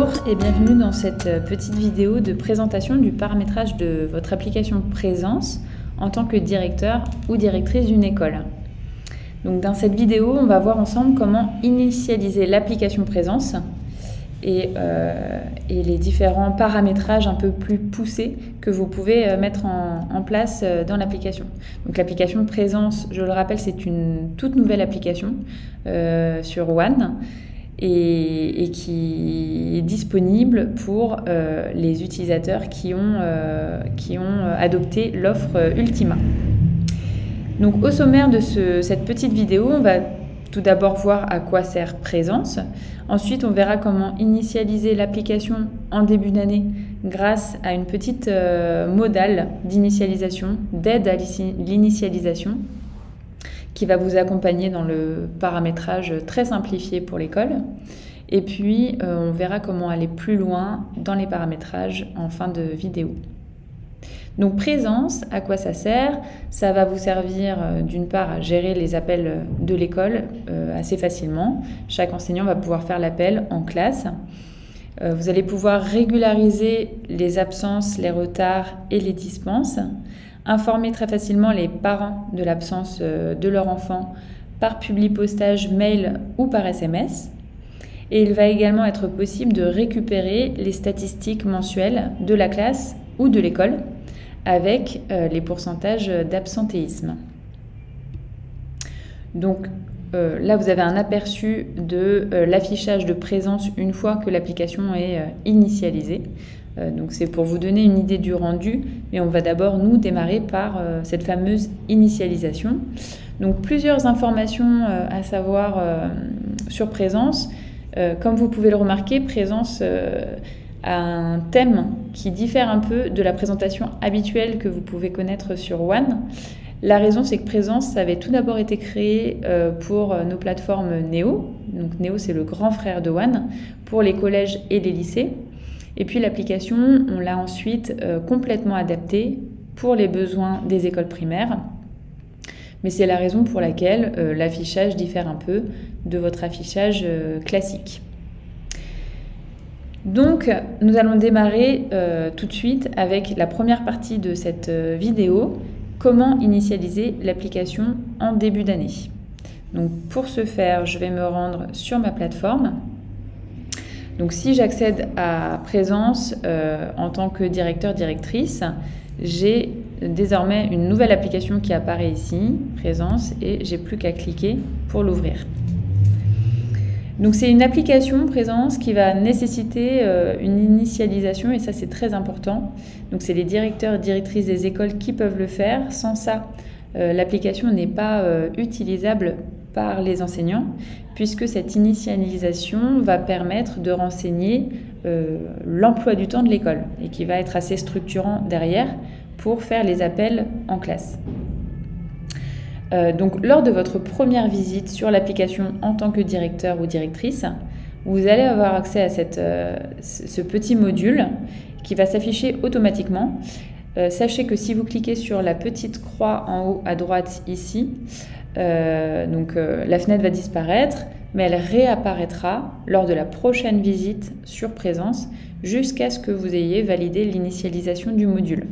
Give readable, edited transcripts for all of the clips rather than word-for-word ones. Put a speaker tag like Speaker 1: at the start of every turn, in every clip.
Speaker 1: Bonjour et bienvenue dans cette petite vidéo de présentation du paramétrage de votre application Présence en tant que directeur ou directrice d'une école. Donc dans cette vidéo, on va voir ensemble comment initialiser l'application Présence et les différents paramétrages un peu plus poussés que vous pouvez mettre en place dans l'application. Donc l'application Présence, je le rappelle, c'est une toute nouvelle application sur One et qui est disponible pour les utilisateurs qui ont adopté l'offre Ultima. Donc au sommaire de cette petite vidéo, on va tout d'abord voir à quoi sert Présence. Ensuite, on verra comment initialiser l'application en début d'année grâce à une petite modale d'initialisation, d'aide à l'initialisation, qui va vous accompagner dans le paramétrage très simplifié pour l'école. Et puis, on verra comment aller plus loin dans les paramétrages en fin de vidéo. Donc Présence, à quoi ça sert? Ça va vous servir d'une part à gérer les appels de l'école assez facilement. Chaque enseignant va pouvoir faire l'appel en classe. Vous allez pouvoir régulariser les absences, les retards et les dispenses. Informer très facilement les parents de l'absence de leur enfant par publipostage mail ou par SMS. Et il va également être possible de récupérer les statistiques mensuelles de la classe ou de l'école avec les pourcentages d'absentéisme. Donc là, vous avez un aperçu de l'affichage de Présence une fois que l'application est initialisée. Donc c'est pour vous donner une idée du rendu, mais on va d'abord nous démarrer par cette fameuse initialisation. Donc plusieurs informations à savoir sur Présence. Comme vous pouvez le remarquer, Présence a un thème qui diffère un peu de la présentation habituelle que vous pouvez connaître sur One. La raison, c'est que Présence, ça avait tout d'abord été créé pour nos plateformes Néo. Donc Néo, c'est le grand frère de One, pour les collèges et les lycées. Et puis l'application, on l'a ensuite complètement adaptée pour les besoins des écoles primaires. Mais c'est la raison pour laquelle l'affichage diffère un peu de votre affichage classique. Donc, nous allons démarrer tout de suite avec la première partie de cette vidéo, comment initialiser l'application en début d'année. Donc, pour ce faire, je vais me rendre sur ma plateforme. Donc, si j'accède à Présence en tant que directeur-directrice, j'ai désormais une nouvelle application qui apparaît ici, Présence, et j'ai plus qu'à cliquer pour l'ouvrir. Donc c'est une application Présence qui va nécessiter une initialisation et ça c'est très important. Donc c'est les directeurs et directrices des écoles qui peuvent le faire. Sans ça, l'application n'est pas utilisable par les enseignants puisque cette initialisation va permettre de renseigner l'emploi du temps de l'école et qui va être assez structurant derrière pour faire les appels en classe. Donc, lors de votre première visite sur l'application en tant que directeur ou directrice, vous allez avoir accès à ce petit module qui va s'afficher automatiquement. Sachez que si vous cliquez sur la petite croix en haut à droite ici, la fenêtre va disparaître, mais elle réapparaîtra lors de la prochaine visite sur Présence jusqu'à ce que vous ayez validé l'initialisation du module.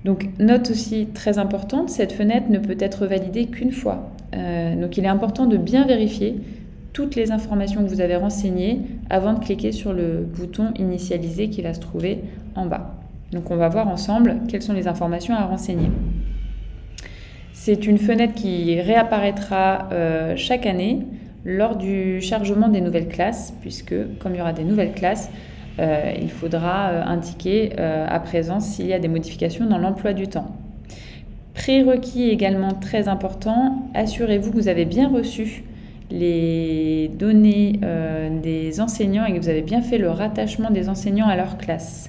Speaker 1: Donc, note aussi très importante, cette fenêtre ne peut être validée qu'une fois. Donc, il est important de bien vérifier toutes les informations que vous avez renseignées avant de cliquer sur le bouton initialiser qui va se trouver en bas. Donc, on va voir ensemble quelles sont les informations à renseigner. C'est une fenêtre qui réapparaîtra chaque année lors du chargement des nouvelles classes, puisque comme il y aura des nouvelles classes, il faudra indiquer à Présence s'il y a des modifications dans l'emploi du temps. Prérequis également très important, assurez-vous que vous avez bien reçu les données des enseignants et que vous avez bien fait le rattachement des enseignants à leur classe.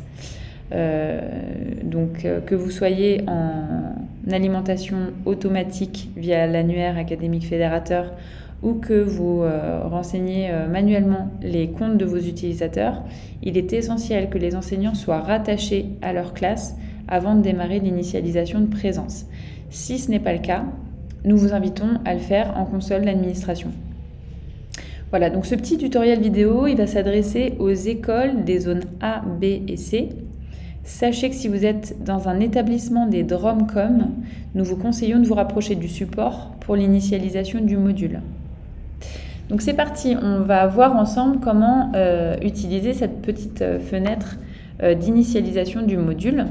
Speaker 1: Que vous soyez en alimentation automatique via l'annuaire académique fédérateur ou que vous renseignez manuellement les comptes de vos utilisateurs, il est essentiel que les enseignants soient rattachés à leur classe avant de démarrer l'initialisation de Présence. Si ce n'est pas le cas, nous vous invitons à le faire en console d'administration. Voilà, donc ce petit tutoriel vidéo, il va s'adresser aux écoles des zones A, B et C. Sachez que si vous êtes dans un établissement des DROMCOM, nous vous conseillons de vous rapprocher du support pour l'initialisation du module. Donc c'est parti, on va voir ensemble comment utiliser cette petite fenêtre d'initialisation du module.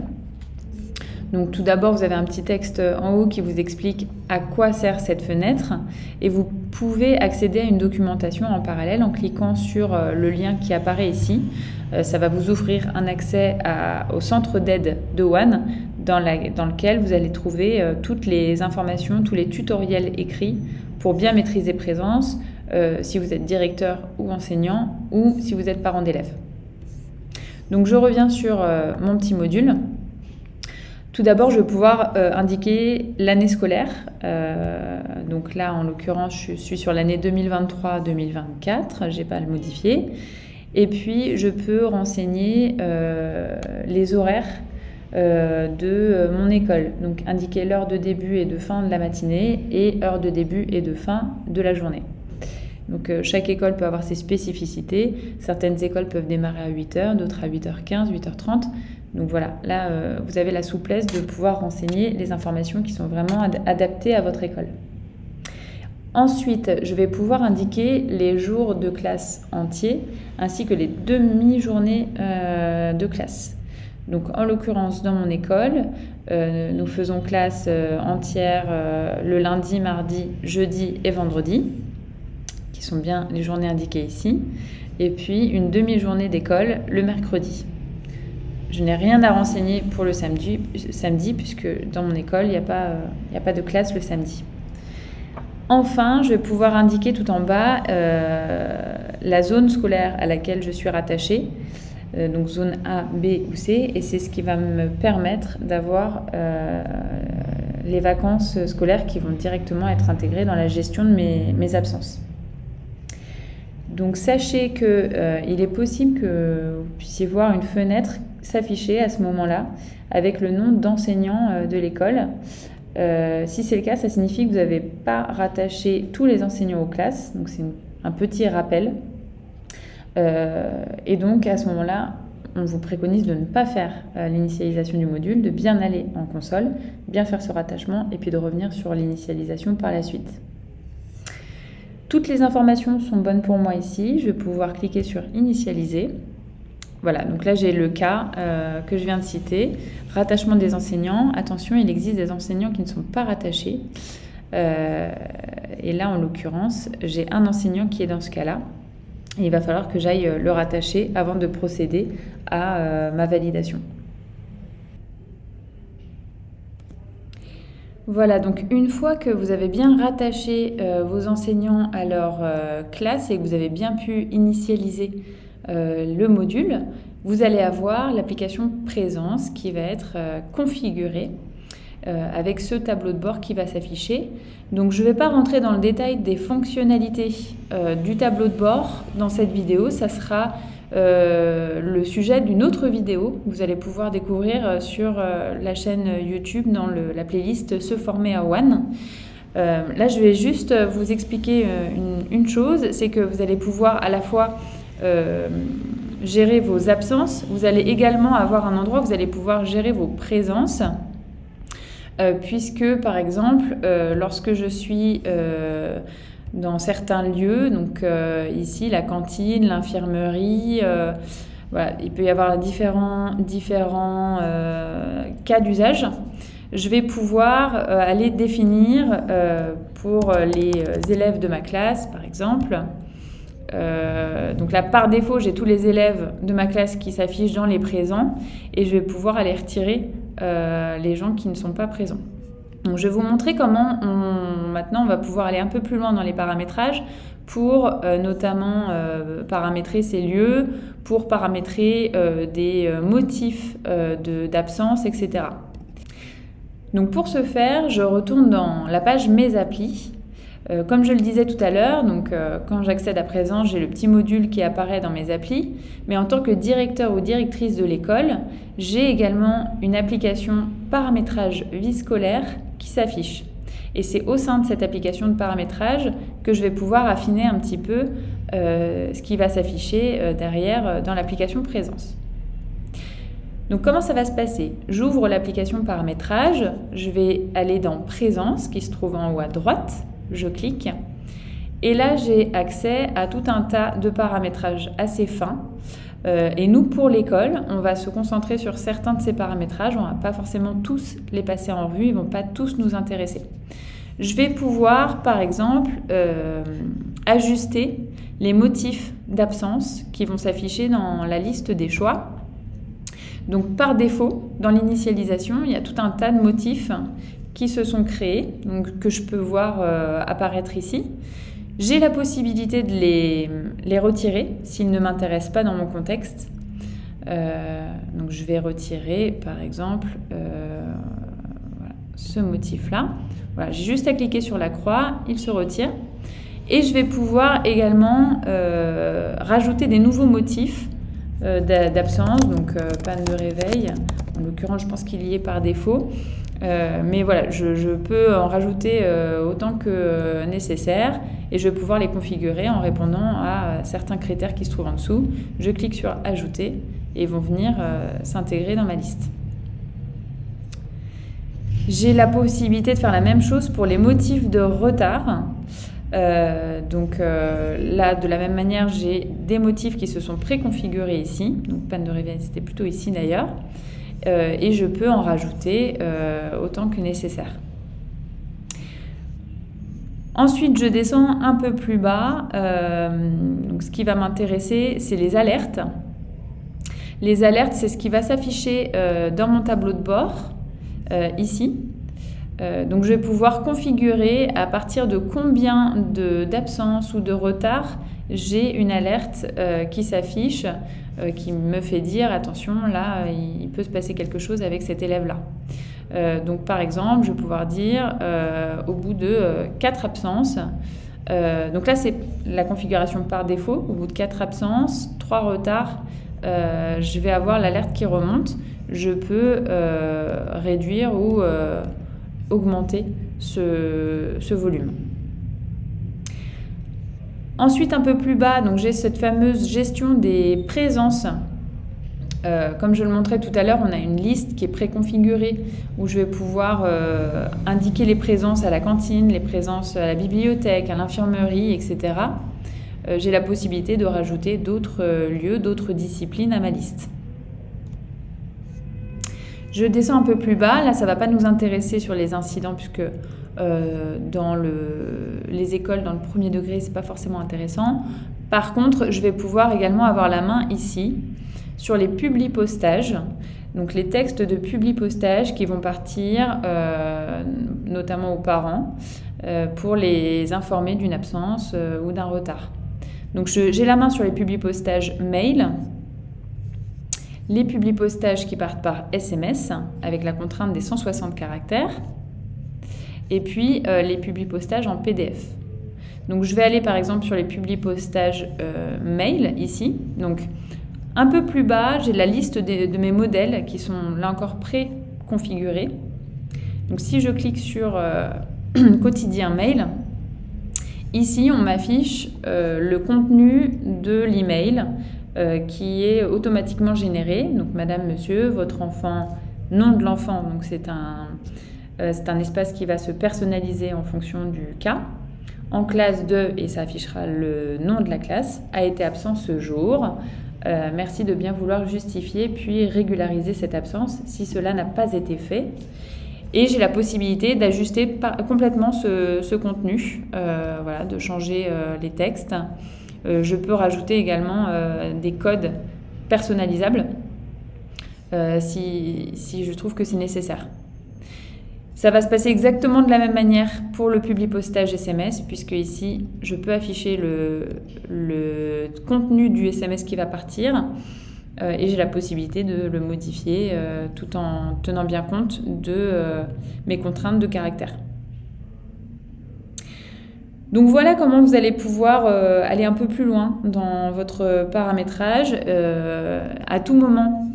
Speaker 1: Donc tout d'abord, vous avez un petit texte en haut qui vous explique à quoi sert cette fenêtre et vous pouvez accéder à une documentation en parallèle en cliquant sur le lien qui apparaît ici. Ça va vous ouvrir un accès au centre d'aide de WAN dans lequel vous allez trouver toutes les informations, tous les tutoriels écrits pour bien maîtriser Présence si vous êtes directeur ou enseignant ou si vous êtes parent d'élèves. Donc je reviens sur mon petit module. Tout d'abord, je vais pouvoir indiquer l'année scolaire. Donc là, en l'occurrence, je suis sur l'année 2023-2024. Je n'ai pas à le modifier. Et puis, je peux renseigner les horaires de mon école. Donc, indiquer l'heure de début et de fin de la matinée et heure de début et de fin de la journée. Donc, chaque école peut avoir ses spécificités. Certaines écoles peuvent démarrer à 8h, d'autres à 8h15, 8h30. Donc voilà, là, vous avez la souplesse de pouvoir renseigner les informations qui sont vraiment adaptées à votre école. Ensuite, je vais pouvoir indiquer les jours de classe entiers ainsi que les demi-journées de classe. Donc en l'occurrence, dans mon école, nous faisons classe entière le lundi, mardi, jeudi et vendredi, qui sont bien les journées indiquées ici, et puis une demi-journée d'école le mercredi. Je n'ai rien à renseigner pour le samedi puisque dans mon école, il n'y a pas de classe le samedi. Enfin, je vais pouvoir indiquer tout en bas la zone scolaire à laquelle je suis rattachée, donc zone A, B ou C, et c'est ce qui va me permettre d'avoir les vacances scolaires qui vont directement être intégrées dans la gestion de mes absences. Donc sachez qu'il est possible que vous puissiez voir une fenêtre s'afficher à ce moment-là avec le nom d'enseignant de l'école. Si c'est le cas, ça signifie que vous n'avez pas rattaché tous les enseignants aux classes, donc c'est un petit rappel. Et donc à ce moment-là, on vous préconise de ne pas faire l'initialisation du module, de bien aller en console, bien faire ce rattachement et puis de revenir sur l'initialisation par la suite. Toutes les informations sont bonnes pour moi ici. Je vais pouvoir cliquer sur initialiser. Voilà, donc là j'ai le cas que je viens de citer. Rattachement des enseignants. Attention, il existe des enseignants qui ne sont pas rattachés. Et là, en l'occurrence, j'ai un enseignant qui est dans ce cas-là. Il va falloir que j'aille le rattacher avant de procéder à ma validation. Voilà, donc une fois que vous avez bien rattaché vos enseignants à leur classe et que vous avez bien pu initialiser le module, vous allez avoir l'application Présence qui va être configurée avec ce tableau de bord qui va s'afficher. Donc je ne vais pas rentrer dans le détail des fonctionnalités du tableau de bord dans cette vidéo, ça sera le sujet d'une autre vidéo que vous allez pouvoir découvrir sur la chaîne YouTube dans la playlist Se former à WAN. Là je vais juste vous expliquer une chose, c'est que vous allez pouvoir à la fois gérer vos absences, vous allez également avoir un endroit où vous allez pouvoir gérer vos présences, puisque par exemple lorsque je suis dans certains lieux, donc ici la cantine, l'infirmerie, voilà, il peut y avoir différents cas d'usage. Je vais pouvoir aller définir pour les élèves de ma classe, par exemple. Donc là, par défaut, j'ai tous les élèves de ma classe qui s'affichent dans les présents et je vais pouvoir aller retirer les gens qui ne sont pas présents. Donc, je vais vous montrer comment maintenant on va pouvoir aller un peu plus loin dans les paramétrages pour notamment paramétrer ces lieux, pour paramétrer des motifs d'absence, etc. Donc pour ce faire, je retourne dans la page Mes applis. Comme je le disais tout à l'heure, donc quand j'accède à Présence, j'ai le petit module qui apparaît dans mes applis, mais en tant que directeur ou directrice de l'école, j'ai également une application paramétrage vie scolaire qui s'affiche. Et c'est au sein de cette application de paramétrage que je vais pouvoir affiner un petit peu ce qui va s'afficher derrière dans l'application Présence. Donc comment ça va se passer? J'ouvre l'application paramétrage, je vais aller dans Présence qui se trouve en haut à droite, je clique et là j'ai accès à tout un tas de paramétrages assez fins. Et nous, pour l'école, on va se concentrer sur certains de ces paramétrages. On ne va pas forcément tous les passer en revue, ils ne vont pas tous nous intéresser. Je vais pouvoir, par exemple, ajuster les motifs d'absence qui vont s'afficher dans la liste des choix. Donc, par défaut, dans l'initialisation, il y a tout un tas de motifs qui se sont créés, donc, que je peux voir apparaître ici. J'ai la possibilité de les retirer s'ils ne m'intéressent pas dans mon contexte. Donc je vais retirer par exemple voilà, ce motif-là. Voilà, j'ai juste à cliquer sur la croix, il se retire. Et je vais pouvoir également rajouter des nouveaux motifs d'absence, donc panne de réveil. En l'occurrence, je pense qu'il y est par défaut. Mais voilà, je peux en rajouter autant que nécessaire et je vais pouvoir les configurer en répondant à certains critères qui se trouvent en dessous. Je clique sur Ajouter et ils vont venir s'intégrer dans ma liste. J'ai la possibilité de faire la même chose pour les motifs de retard. Donc là, de la même manière, j'ai des motifs qui se sont préconfigurés ici. Donc panne de réveil, c'était plutôt ici d'ailleurs. Et je peux en rajouter autant que nécessaire. Ensuite, je descends un peu plus bas. Donc, ce qui va m'intéresser, c'est les alertes. Les alertes, c'est ce qui va s'afficher dans mon tableau de bord, ici. Donc, je vais pouvoir configurer à partir de combien d'absence ou de retard j'ai une alerte qui s'affiche, qui me fait dire attention, là, il peut se passer quelque chose avec cet élève-là. Donc, par exemple, je vais pouvoir dire au bout de 4 absences. Donc là, c'est la configuration par défaut. Au bout de 4 absences, 3 retards, je vais avoir l'alerte qui remonte. Je peux réduire ou augmenter ce volume. Ensuite, un peu plus bas, donc j'ai cette fameuse gestion des présences. Comme je le montrais tout à l'heure, on a une liste qui est préconfigurée où je vais pouvoir indiquer les présences à la cantine, les présences à la bibliothèque, à l'infirmerie, etc. J'ai la possibilité de rajouter d'autres lieux, d'autres disciplines à ma liste. Je descends un peu plus bas. Là, ça ne va pas nous intéresser sur les incidents puisque dans les écoles, dans le premier degré, ce n'est pas forcément intéressant. Par contre, je vais pouvoir également avoir la main ici sur les publi-postages, donc les textes de publi-postage qui vont partir notamment aux parents pour les informer d'une absence ou d'un retard. Donc j'ai la main sur les publi-postages mail, les publi-postages qui partent par SMS avec la contrainte des 160 caractères et puis les publi-postages en PDF. Donc je vais aller par exemple sur les publi-postages mail ici. Donc un peu plus bas, j'ai la liste de mes modèles qui sont là encore pré-configurés. Donc si je clique sur quotidien mail, ici on m'affiche le contenu de l'email qui est automatiquement généré. Donc madame, monsieur, votre enfant, nom de l'enfant, donc c'est un espace qui va se personnaliser en fonction du cas. En classe 2, et ça affichera le nom de la classe, a été absent ce jour. Merci de bien vouloir justifier puis régulariser cette absence si cela n'a pas été fait. Et j'ai la possibilité d'ajuster complètement ce contenu, voilà, de changer les textes. Je peux rajouter également des codes personnalisables si je trouve que c'est nécessaire. Ça va se passer exactement de la même manière pour le publi-postage SMS, puisque ici, je peux afficher le contenu du SMS qui va partir et j'ai la possibilité de le modifier tout en tenant bien compte de mes contraintes de caractère. Donc voilà comment vous allez pouvoir aller un peu plus loin dans votre paramétrage. À tout moment,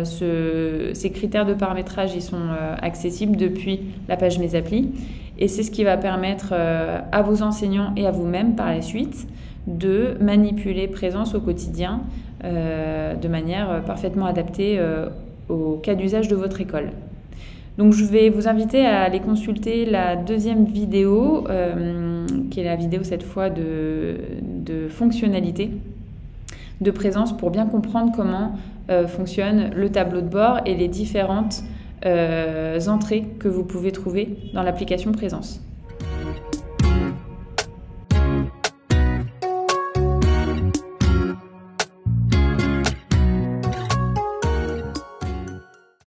Speaker 1: ces critères de paramétrage ils sont accessibles depuis la page Mes applis et c'est ce qui va permettre à vos enseignants et à vous-même par la suite de manipuler Présence au quotidien de manière parfaitement adaptée au cas d'usage de votre école. Donc je vais vous inviter à aller consulter la deuxième vidéo, qui est la vidéo cette fois de fonctionnalité de Présence, pour bien comprendre comment fonctionne le tableau de bord et les différentes entrées que vous pouvez trouver dans l'application Présence.